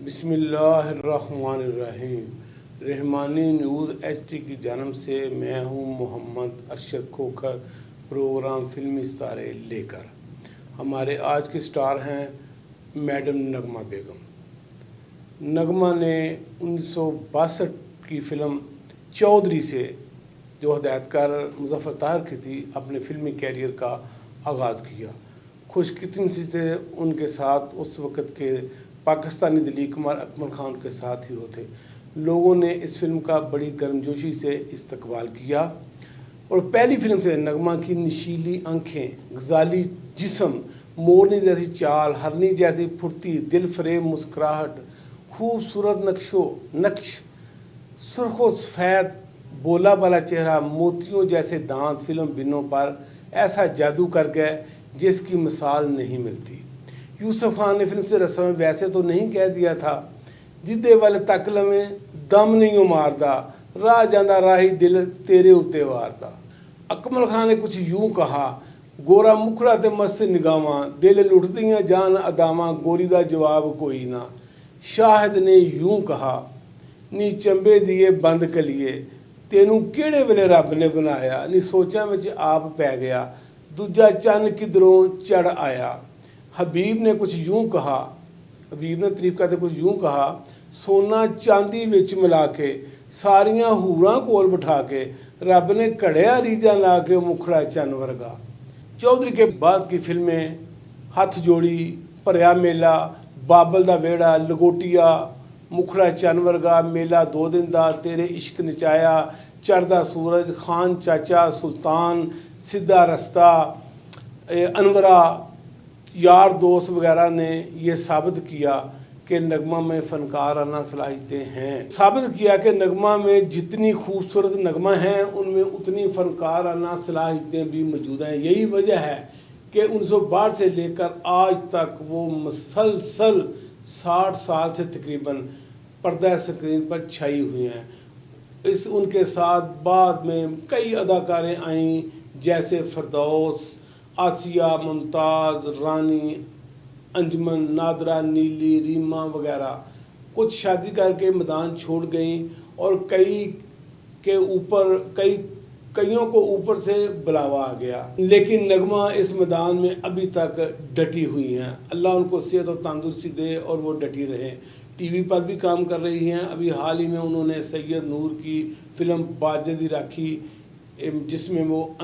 बिस्मिल्लाहिर्रहमानिर्रहीम। Rahmani news HD की जानब से मैं हूं मोहम्मद अरशद खोखर, प्रोग्राम फिल्मी सितारे लेकर। हमारे आज के स्टार हैं मैडम नगमा बेगम। नगमा ने 1962 की फ़िल्म चौधरी से, जो हदायतकार मुज़फ़्फ़र ताहिर की थी, अपने फ़िल्मी कैरियर का आगाज़ किया। खुशकिस्मती से उनके साथ उस वक़्त के पाकिस्तानी दिलीर कुमार अकमल खान के साथ हीरो थे। लोगों ने इस फिल्म का बड़ी गर्मजोशी से इस्तकबाल किया और पहली फिल्म से नगमा की नशीली आँखें, गजाली जिस्म, मोरनी जैसी चाल, हरनी जैसी फुर्ती, दिल फरेब मुस्कुराहट, खूबसूरत नक्श, सुर्खो सफ़ेद बोला वाला चेहरा, मोतियों जैसे दांत फिल्म बिनों पर ऐसा जादू कर गए जिसकी मिसाल नहीं मिलती। यूसुफ खान ने फिल्म से रस्म वैसे तो नहीं कह दिया था, जिदे वाले तक लवें दम नहीं मारदा, राह जांदा राही दिल तेरे उत्ते वारदा। अकमल खान ने कुछ यूं कहा, गोरा मुखड़ा ते मस्त निगावां, दिल लुटदियां जान अदावां, गोरी दा जवाब कोई ना। शाहिद ने यूं कहा, नी चंबे दिए बंद कलिए, तेनू किहड़े वेले रब ने बनाया, नी सोचां विच आप पै गया, दूजा चन्न किधरों चढ़ आया। हबीब ने कुछ यूं कहा, हबीब ने तारीफ करते कुछ यूं कहा, सोना चांदी विच मिला के, सारियां हूरां कोल बिठा के, रब ने घड़िया रीजा ला के, मुखड़ा चन्न वर्गा। चौधरी के बाद की फिल्में हथ जोड़ी, भरिया मेला, बाबल दा वेड़ा, लगोटिया, मुखड़ा चन्न वर्गा, मेला दो दिन दा, तेरे इश्क नचाया, चढ़दा सूरज, खान चाचा, सुल्तान, सीधा रस्ता, अनवरा, यार दोस्त वगैरह ने यह साबित किया कि नगमा में फ़नकाराना सलाहियतें हैं। साबित किया कि नगमा में जितनी खूबसूरत नगमा हैं, उनमें उतनी फ़नकाराना सलाहियतें भी मौजूद हैं। यही वजह है कि 1962 से लेकर आज तक वो मुसलसल 60 साल से तकरीबन पर्दा स्क्रीन पर छाई हुई हैं। उनके साथ बाद में कई अदाकारें आईं, जैसे फ़िरदौस, आसिया, मुमताज़, रानी, अंजुमन, नादरा, नीली, रीमा वगैरह। कुछ शादी करके मैदान छोड़ गईं और कईयों को ऊपर से बुलावा आ गया, लेकिन नगमा इस मैदान में अभी तक डटी हुई हैं। अल्लाह उनको सेहत और तंदुरुस्ती दे और वो डटी रहें। टीवी पर भी काम कर रही हैं। अभी हाल ही में उन्होंने सैयद नूर की फ़िल्म बाजदी राखी, जिसमें वो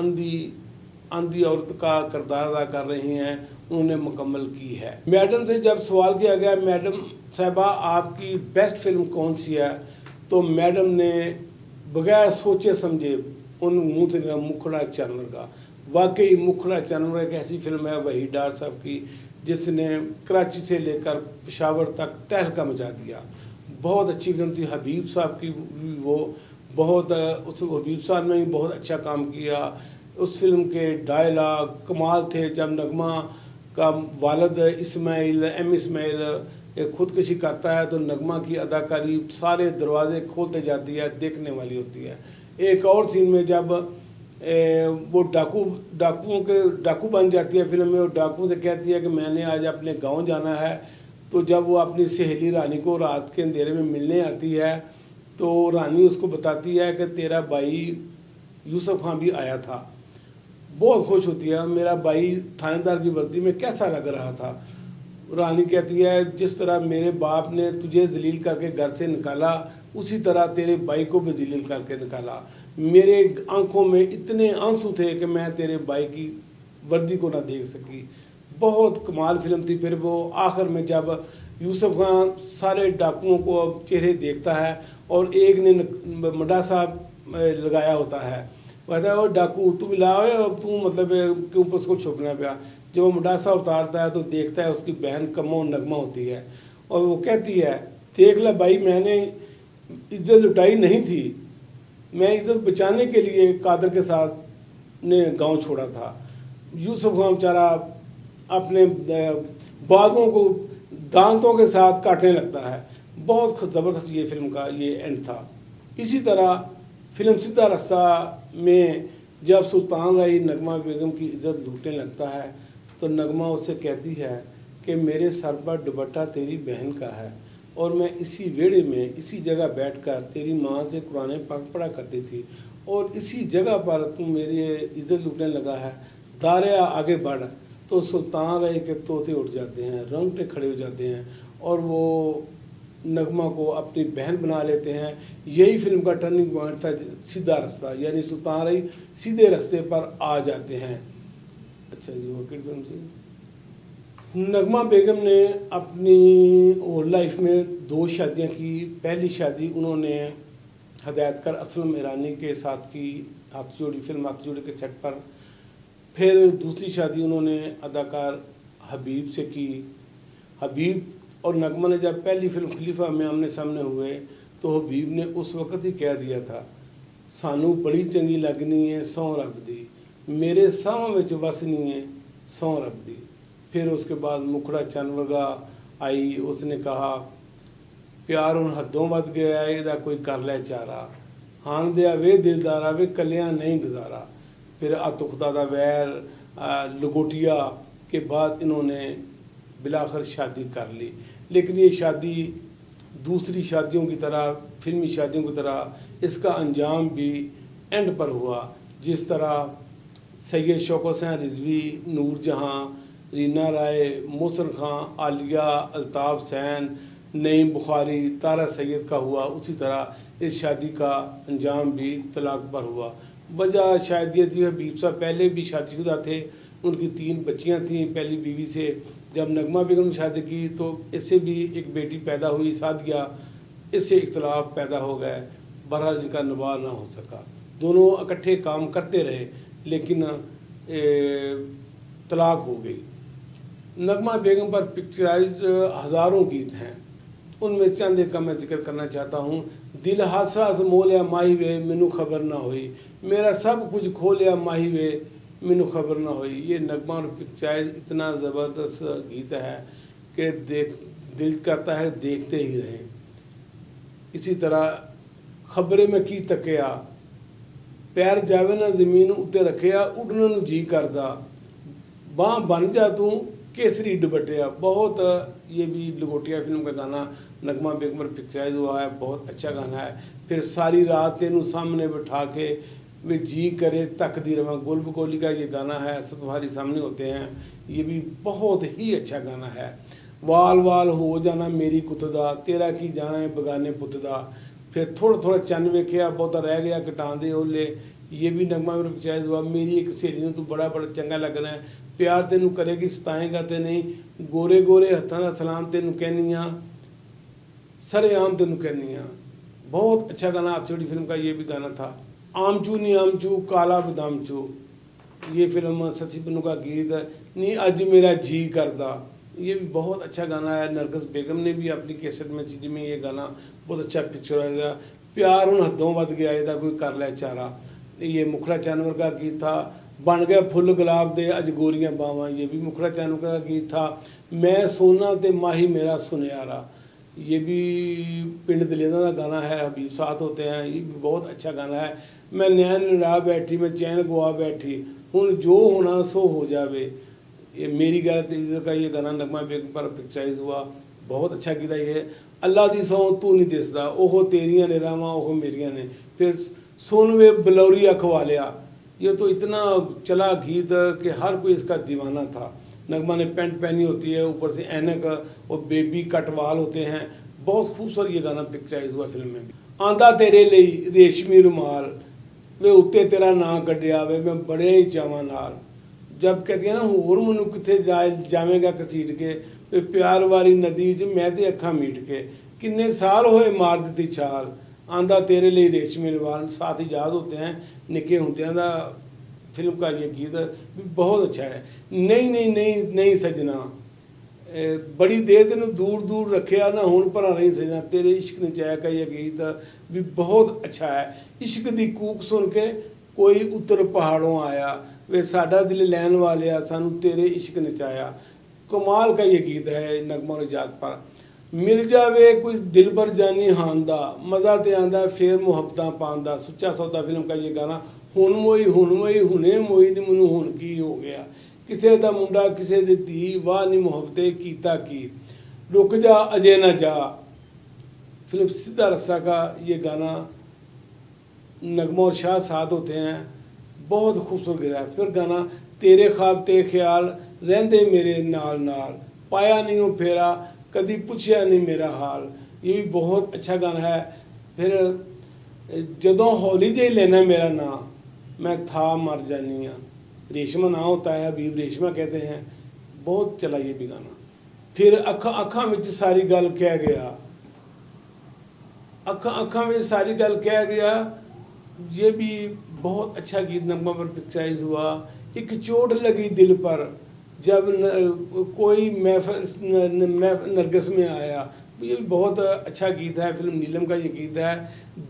अंधी औरत का किरदार अदा कर रही हैं, उन्होंने मुकम्मल की है। मैडम से जब सवाल किया गया, मैडम साहिबा आपकी बेस्ट फिल्म कौन सी है, तो मैडम ने बगैर सोचे समझे उन मुँह से मुखड़ा चन्न वर्गा। वाकई मुखड़ा चन्न वर्गा एक ऐसी फिल्म है वहीद डार साहब की, जिसने कराची से लेकर पेशावर तक तहलका मचा दिया। बहुत अच्छी फिल्म थी। हबीब साहब की वो बहुत उस हबीब साहब ने भी बहुत अच्छा काम किया। उस फिल्म के डायलॉग कमाल थे। जब नगमा का वालिद इस्माइल खुदकशी करता है तो नगमा की अदाकारी सारे दरवाजे खोलते जाती है, देखने वाली होती है। एक और सीन में जब वो डाकू बन जाती है फिल्म में, और डाकू से कहती है कि मैंने आज अपने गांव जाना है, तो जब वो अपनी सहेली रानी को रात के अंधेरे में मिलने आती है, तो रानी उसको बताती है कि तेरा भाई यूसुफ खान भी आया था। बहुत खुश होती है, मेरा भाई थानेदार की वर्दी में कैसा लग रहा था। रानी कहती है, जिस तरह मेरे बाप ने तुझे जलील करके घर से निकाला, उसी तरह तेरे भाई को भी जलील करके निकाला। मेरे आंखों में इतने आंसू थे कि मैं तेरे भाई की वर्दी को ना देख सकी। बहुत कमाल फिल्म थी। फिर वो आखिर में जब यूसुफ खान सारे डाकुओं को अब चेहरे देखता है और एक ने मडासा लगाया होता है, कहता है वो डाकू तू भी लाओ, तू मतलब के ऊपर उसको छुपना पाया। जब वो मुडासा उतारता है तो देखता है उसकी बहन कमो नगमा होती है, और वो कहती है, देख ले भाई, मैंने इज्जत लुटाई नहीं थी, मैं इज्जत बचाने के लिए कादर के साथ ने गांव छोड़ा था। यूसुफ खान बेचारा अपने बागों को दांतों के साथ काटने लगता है। बहुत ज़बरदस्त ये फिल्म का ये एंड था। इसी तरह फिल्म सीधा रास्ता में जब सुल्तान राही नगमा बेगम की इज्जत लूटने लगता है, तो नगमा उससे कहती है कि मेरे सर पर दुपट्टा तेरी बहन का है, और मैं इसी वेड़े में इसी जगह बैठकर तेरी माँ से कुरान पाक पढ़ा करती थी, और इसी जगह पर तू मेरी इज्जत लूटने लगा है, दारिया आगे बढ़। तो सुल्तान रहे के तोते उठ जाते हैं, रोंगटे खड़े हो जाते हैं और वो नगमा को अपनी बहन बना लेते हैं। यही फिल्म का टर्निंग पॉइंट था, सीधा रास्ता, यानी सुल्तान रही सीधे रास्ते पर आ जाते हैं। अच्छा जी, वो किस फिल्म थी? नगमा बेगम ने अपनी लाइफ में 2 शादियां की। पहली शादी उन्होंने हदायतकार असलम ईरानी के साथ की, हाथ जोड़ी फिल्म हाथ जोड़ी के सेट पर। फिर दूसरी शादी उन्होंने अदाकार हबीब से की। हबीब और नगमा ने जब पहली फिल्म खलीफा में आमने सामने हुए तो हबीब ने उस वक़्त ही कह दिया था, सानू बड़ी चंगी लगनी है सौं रब दी, मेरे साह विच वसनी है सौं रब दी। फिर उसके बाद मुखड़ा चन वर्गा आई, उसने कहा प्यार हुण हदों वध गया है, इहदा कोई कर लै चारा, हान दिया वे दिलदारा वे कलियां नहीं गुजारा। फिर आतुखदादा वैर लंगोटिया के बाद इन्होंने बिलाखिर शादी कर ली। लेकिन ये शादी दूसरी शादियों की तरह, फिल्मी शादियों की तरह इसका अंजाम भी एंड पर हुआ। जिस तरह सैयद शौकत हुसैन रिजवी, नूर जहां, रीना राय, मोहसिन खां, आलिया, अल्ताफ़ सैन, नईम बुखारी, तारा सैयद का हुआ, उसी तरह इस शादी का अंजाम भी तलाक पर हुआ। वजह शायद ये थी, हबीब साहब पहले भी शादीशुदा थे, उनकी 3 बच्चियां थीं पहली बीवी से। जब नगमा बेगम शादी की तो इससे भी एक बेटी पैदा हुई, सादिया, इससे इख्तलाफ पैदा हो गए, बहरहाल जिनका निभा ना हो सका। दोनों इकट्ठे काम करते रहे लेकिन तलाक हो गई। नगमा बेगम पर पिक्चराइज हज़ारों गीत हैं, उनमें चंद एक का मैं जिक्र करना चाहता हूँ। दिल हासा मोह लिया माही वे मैनू खबर ना हुई, मेरा सब कुछ खो लिया माही वे मैनू खबर ना हुई। ये नगमा और पिक्चराइज इतना ज़बरदस्त गीत है कि दिल करता है देखते ही रहें। इसी तरह खबरें में की तकिया, पैर जावे ना ज़मीन उत्ते रखिया, उड़न नूं जी करदा, बांह बन जा तू केसरी दुपट्टिया। बहुत ये भी लंगोटिया फिल्म का गाना नगमा बेगम पर पिक्चराइज हुआ है, बहुत अच्छा गाना है। फिर सारी रात तेनू सामने बिठा के वे जी करे तक दी रवां, गुल बकोली का ये गाना है, सतवारी सामने होते हैं, ये भी बहुत ही अच्छा गाना है। वाल वाल हो जाना मेरी कुतदा, तेरा की जाना है बगाने पुतदा। फिर थोड़ा थोड़ा चन्न वेखिया बहुता रह गया कटान दे ओले, ये भी नगमा में पिक्चराइज हुआ। मेरी एक सहेली नूं तू बड़ा बड़ा चंगा लगना है, प्यार तेनू करेगी सताएगा ते नहीं, गोरे गोरे हत्थां दा सलाम तेनू कहनिया, सरेआम तेनू कहनिया। बहुत अच्छा गाना हाथ फिल्म का ये भी गाना था। आमचू नी आमचू काला बदाम चू, ये फिल्म सची पन्नू का गीत नी अज मेरा जी करदा, ये भी बहुत अच्छा गाना है। नरगिस बेगम ने भी अपनी कैसेट में CD में ये गाना बहुत अच्छा पिक्चर आया। प्यार हुण हदों वध गया इहदा कोई कर लै चारा, ये मुखड़ा चैनवर का गीत था। बन गया फुल गुलाब दे अज गोरियां बावां, ये भी मुखड़ा चैनवर का गीत था। मैं सोना ते माही मेरा सुनियारा, ये भी पिंड दलेदा का गाना है, हबीब साथ होते हैं, ये भी बहुत अच्छा गाना है। मैं नैन लड़ा बैठी मैं चैन गुआ बैठी, हुण जो होना सो हो जावे, ये मेरी गैरत इज्जत का ये गाना नगमा बेगम पर पिक्चराइज हुआ, बहुत अच्छा गीत है ये। अल्लाह दी सौ तू नहीं दिसदा, ओहो तेरियां ने रावां ओहो मेरियां ने। फिर सुन वे बलौरी अखवालिया, ये तो इतना चला गीत कि हर कोई इसका दीवाना था। नगमा ने पैंट पहनी होती है, ऊपर से ऐनक और बेबी कट वाल होते हैं, बहुत खूबसूरत ये गाना पिक्चराइज हुआ फिल्म में भी। आंदा तेरे लिए रेशमी रुमाल वे उत्ते तेरा नां कढ़िया वे मैं बड़े ही चावां नाल, जब कहती है ना होर मैनू कित्थे जावेगा घसीट के, वे प्यार वाली नदी च मैं ते अखां मीट के, किन्ने साल होए मार दी छाल, आंदा तेरे लिए रेशमी रुमाल। साथ ही याद होते हैं निक्के होंदियां दा फिल्म का ये गीत भी बहुत अच्छा है। नहीं नहीं नहीं नहीं सजना, बड़ी देर तेन दूर दूर रखिया ना हुण भला नहीं सजना, तेरे इश्क नचाया का ये गीत भी बहुत अच्छा है। इश्क दी कूक सुन के कोई उतर पहाड़ों आया, वे साडा दिल लैन वालिया सानू तेरे इश्क नचाया, कमाल का ये गीत है नगमा और जात पर। मिल जावे कुछ दिल भर जानी हान दा, मज़ा ते आंदा फिर मुहब्बतां पाउण दा, सुच्चा सौदा फिल्म का ये गाना। हुण मोई हुणे मोई नी मैनू हुण की हो गया, किसे दा मुंडा किसे दी धी वाह नी मुहब्बते कीता की, रुक जा अजे ना जा, फिल्म सीधा रस्सा का ये गाना नगमा और शाह साथ होते हैं, बहुत खूबसूरत गीत है। फिर गाना तेरे ख्वाब ते ख्याल रहंदे मेरे नाल नाल, पाया नहीं हो फेरा कदी पुछया नहीं मेरा हाल, ये भी बहुत अच्छा गाना है। फिर जदों हौली जे लेना मेरा नाम, मैं था मर जानी हाँ, रेशमा ना होता है, हबीब रेशमा कहते हैं, बहुत चला ये भी गाना। फिर अखा अखा में सारी गल कह गया, अखा अखा में सारी गल कह गया, ये भी बहुत अच्छा गीत नगमा पर पिक्चराइज हुआ। एक चोट लगी दिल पर जब कोई महफिल नरगिस में आया, ये भी बहुत अच्छा गीत है, फिल्म नीलम का ये गीत है।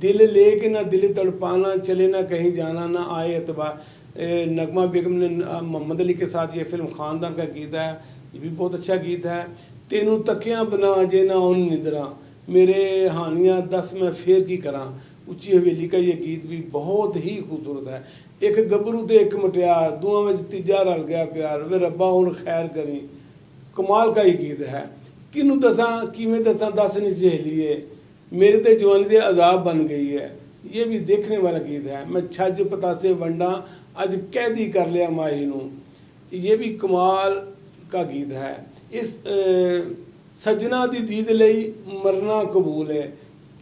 दिल ले के ना दिल तड़पाना, चले ना कहीं जाना, ना आए एतबार, नगमा बेगम ने मोहम्मद अली के साथ ये फिल्म ख़ानदान का गीत है, ये भी बहुत अच्छा गीत है। तेनू तकियां बना जे ना उन निदरा, मेरे हानियाँ दस मैं फेर की करा, उच्ची हवेली का ये गीत भी बहुत ही खूबसूरत है। एक गबरू ते एक मुटियार, दुआ में तीजा रल गया प्यार, वे रब्बा हुण खैर करी, कमाल का ये गीत है। किनू दसा किवें दसा दस नहीं सहेलीए, मेरे ते जवानी दे अजाब बन गई है, ये भी देखने वाला गीत है। मैं छज पतासे वंडा अज कैदी कर लिया माही नू, ये भी कमाल का गीत है। इस सजना दी दीद लई मरना कबूल है,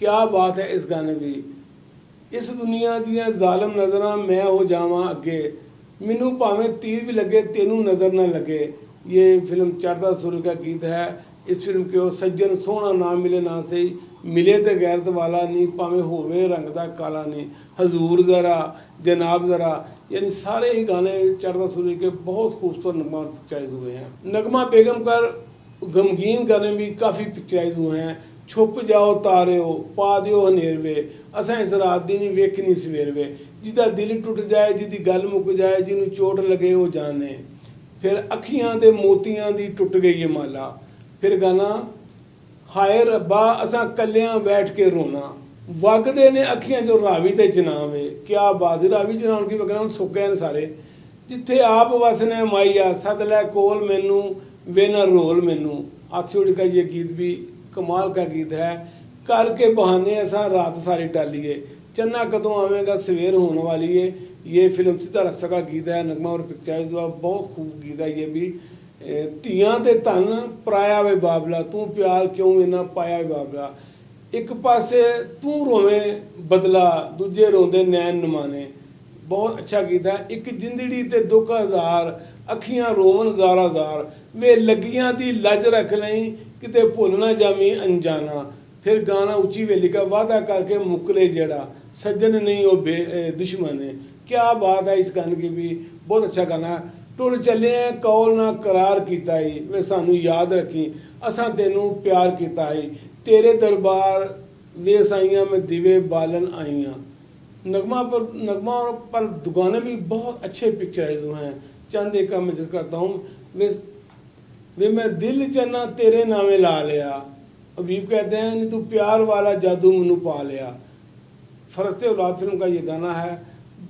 क्या बात है इस गाने भी। इस दुनिया दियां जालम नज़रां मैं हो जावां अगे, मैनू भावें तीर भी लगे तेनू नज़र ना लगे, ये फिल्म चढ़दा सूरज का गीत है। इस फिल्म के सज्जन सोहना ना मिले ना सही, मिले तो गैरत वाला नहीं, भावें होवे रंग दा काला नहीं, हजूर ज़रा जनाब ज़रा, यानी सारे ही गाने चढ़दा सूरज के बहुत खूबसूरत नगमा पिक्चराइज हुए हैं। नगमा बेगम पर गमगीन गाने भी काफ़ी पिक्चराइज हुए हैं। छुप जाओ तारियो पा दिओ हनेरवे, असां इस रात दी नहीं वेखनी सवेरवे, जिदा दिल टुट जाए जिदी गल मुक जाए, जिन्हों चोट लगे वो जाने, फिर अखियां दे मोतियां दी टुट गई है माला। फिर गाना हाय रब्बा असां कलियां बैठ के रोना, वगदे ने अखियां जो रावी ते जनावे, क्या बात, रावी जनाव की वगना सुक गए ने सारे, जिथे आप वसने माइया सद लै कोल मैनू वे ना रोल मैनू, हाथी का ये गीत भी कमाल का गीत है। करके बहाने असा रात सारी टालीए, चन्ना कदों आवेगा सवेर होने वाली है, ये फिल्म सीधा रस्सा का गीत है, नगमा और पिक्चराइज हुआ, बहुत खूब गीत है ये भी। ਧੀਆਂ ਦੇ ਧਨ ਪਰਾਇਆ ਵੇ ਬਾਬਲਾ, ਤੂੰ ਪਿਆਰ ਕਿਉਂ ਇਨਾ ਪਾਇਆ ਵੇ ਬਾਬਲਾ, ਇੱਕ ਪਾਸੇ ਤੂੰ ਰੋਵੇਂ ਬਦਲਾ ਦੂਜੇ ਰੋਂਦੇ ਨੈਣ ਨਮਾਨੇ, बहुत अच्छा गीत है। एक जिंदड़ी ते दुख हज़ार अखियां रोवन ज़ारा ज़ार, वे लगियां दी लज रख लई किते भुल ना जावी अनजाना। फिर गाना उच्ची वेली का वादा करके मुकले जेड़ा सज्जन नहीं वो दुश्मन है, क्या बात है। इस गाने की भी बहुत अच्छा गाना है। टुर चले कौल ना करार किता ही, वे सानू याद रखी असां तेनू प्यार किता ही, तेरे दरबार वे साइयां में दिवे बालन आईयां। नगमा पर दुगाने भी बहुत अच्छे पिक्चराइज हुए हैं। चंद एक का मैं जिक्र करता हूँ। वे मैं दिल चन्ना तेरे नामे ला लिया, हबीब कहते हैं नहीं तू प्यार वाला जादू मैनू पा लिया। फरस्ते औलाद फिल्म का ये गाना है,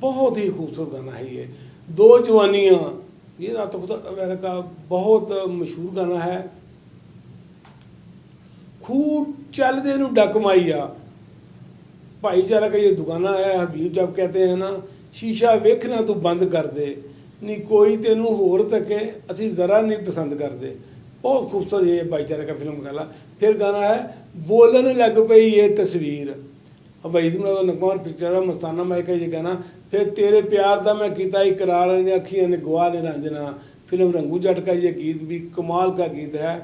बहुत ही खूबसूरत गाना है ये। दो जवानियाँ, ये रात वगैरह का बहुत मशहूर गाना है। खूब चल दे नू डक माइया, भाईचारा का ये दुकाना है। हबीब जब कहते हैं ना शीशा वेखना तू बंद कर दे, नहीं कोई तेनू होर तके असी ज़रा नहीं पसंद करते, बहुत खूबसूरत ये भाईचारा का फिल्म गाना। फिर गाना है बोलन लग पई ये तस्वीर, वहीद मिलाद नगमा और पिक्चर मस्ताना माई का ये गाना। फिर तेरे प्यार दा मैं कीता इकरार ने अखियां ने गवाह ने रांझना, फिल्म रंगू जट का ये गीत भी कमाल का गीत है।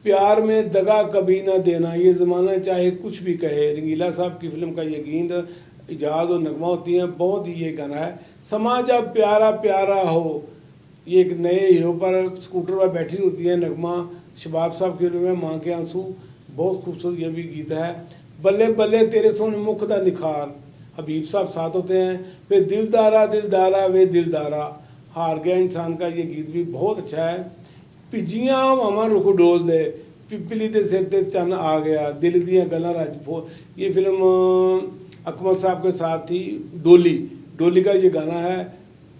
प्यार में दगा कभी ना देना, ये ज़माना चाहे कुछ भी कहे, रंगीला साहब की फिल्म का ये गीत इजाज़ और नगमा होती हैं, बहुत ही ये गाना है। समा जब प्यारा प्यारा हो, ये एक नए हीरो पर स्कूटर पर बैठी होती है नगमा, शबाब साहब की फिल्म में माँ के आंसू, बहुत खूबसूरत ये भी गीत है। बल्ले बल्ले तेरे सोने मुख दा निखार, हबीब साहब साथ होते हैं। फिर दिलदारा दिलदारा वे दिलदारा, हार गया इंसान का ये गीत भी बहुत अच्छा है। भिजियां हवावां रुख डोल दे, पिपली दे सिर ते चन्न आ गया, दिल दियां गल्लां राजफो, ये फिल्म अकमल साहब के साथ थी। डोली, डोली का ये गाना है,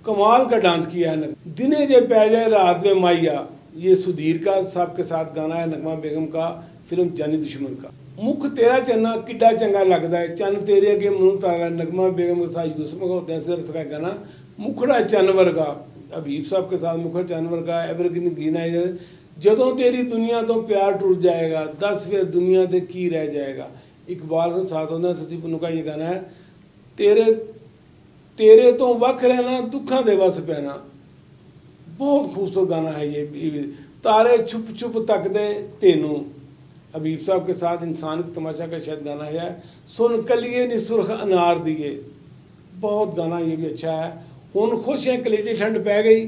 कमाल का डांस किया है। दिने जे पै जाए रात वे माइया, ये सुधीर का साहब के साथ गाना है नगमा बेगम का, फिल्म जानी दुश्मन का। मुख तेरा चन्ना किड्डा चंगा लगता है, चन्न तेरे अगे मुँह तारा, नगमा बेगम के साथ यूसुफ का दहशत का गाना मुखड़ा चन्न वर्गा, हबीब साहब के साथ मुखड़ा चन्न वर्गा एवरग्रीन गीना है। जदों तेरी दुनिया तो प्यार टूट जाएगा, दस फिर दुनिया ते की रह जाएगा। इकबाल से साथ होता सची पुन्नू का ये गाना है। तेरे तेरे तो वख रहना दुखा दे वस पैना, बहुत खूबसूरत गाना है ये। तारे छुप छुप तकदे तेनू, हबीब साहब के साथ इंसान की तमाशा का शायद गाना है। सुन कलिए नी सुरख अनार दिए, बहुत गाना ये भी अच्छा है। हुन खुश है कलेजे ठंड पै गई,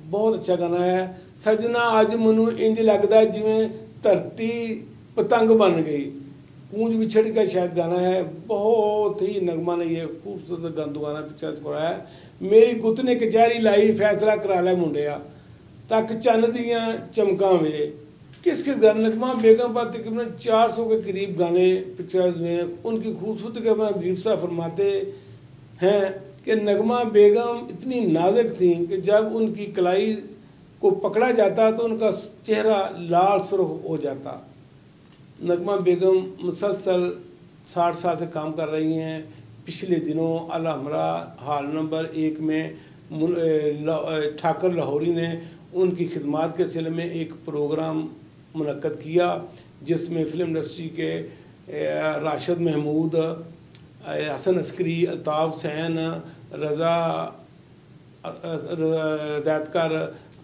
बहुत अच्छा गाना है। सजना अज मनु इंज लगदा जिवें धरती पतंग बन गई, कूंज विछड़ का शायद गाना है। बहुत ही नगमा ने ये खूबसूरत गंदू गाना पिक्चर छोड़ा है। मेरी गुत ने कचहरी लाई फैसला करा लै मुंडिया, तक चन्न दियां चमकां वे। किस गाने नगमा बेगम पर तकरीबन 400 के करीब गाने पिक्चर्स में। उनकी खूबसूरती के अपना हबीब साहब फरमाते हैं कि नगमा बेगम इतनी नाजुक थी कि जब उनकी कलाई को पकड़ा जाता तो उनका चेहरा लाल सुर्ख हो जाता। नगमा बेगम मुसलसल 60 साल से काम कर रही हैं। पिछले दिनों अल हमरा हॉल नंबर 1 में ठाकर लाहौरी ने उनकी खिदमात के सिलसिले में एक प्रोग्राम मुनक्कद किया, जिसमें फ़िल्म इंडस्ट्री के राशिद महमूद, हसन अस्करी, अल्ताफ़ हुसैन, रज़ा हिदायतकार,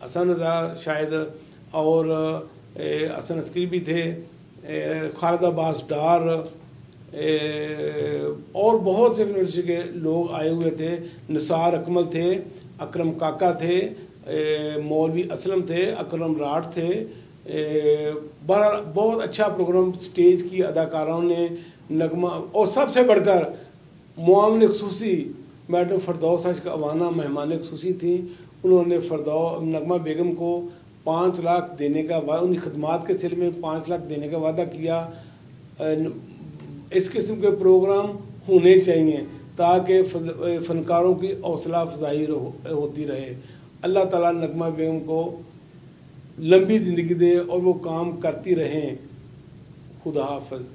हसन रज़ा शायद और हसन अस्करी भी थे, खालिद अब्बास डार और बहुत से फिल्म इंडस्ट्री के लोग आए हुए थे। निसार अकमल थे, अकरम काका थे, मौलवी असलम थे, अकरम राठ थे। बहरहाल बहुत अच्छा प्रोग्राम स्टेज की अदाकाराओं ने नगमा, और सबसे बढ़कर मुआवन खुसूसी मैडम फ़रदौस का अवाना मेहमान खुसूसी थी। उन्होंने नगमा बेगम को 5 लाख देने का उनकी खदमात के सिलसिले में 5 लाख देने का वादा किया। इस किस्म के प्रोग्राम होने चाहिए ताकि फ़नकारों की हौसला अफजाई होती रहे। अल्लाह ताला नगमा बेगम को लंबी ज़िंदगी दे और वो काम करती रहें। खुदा हाफ़िज़।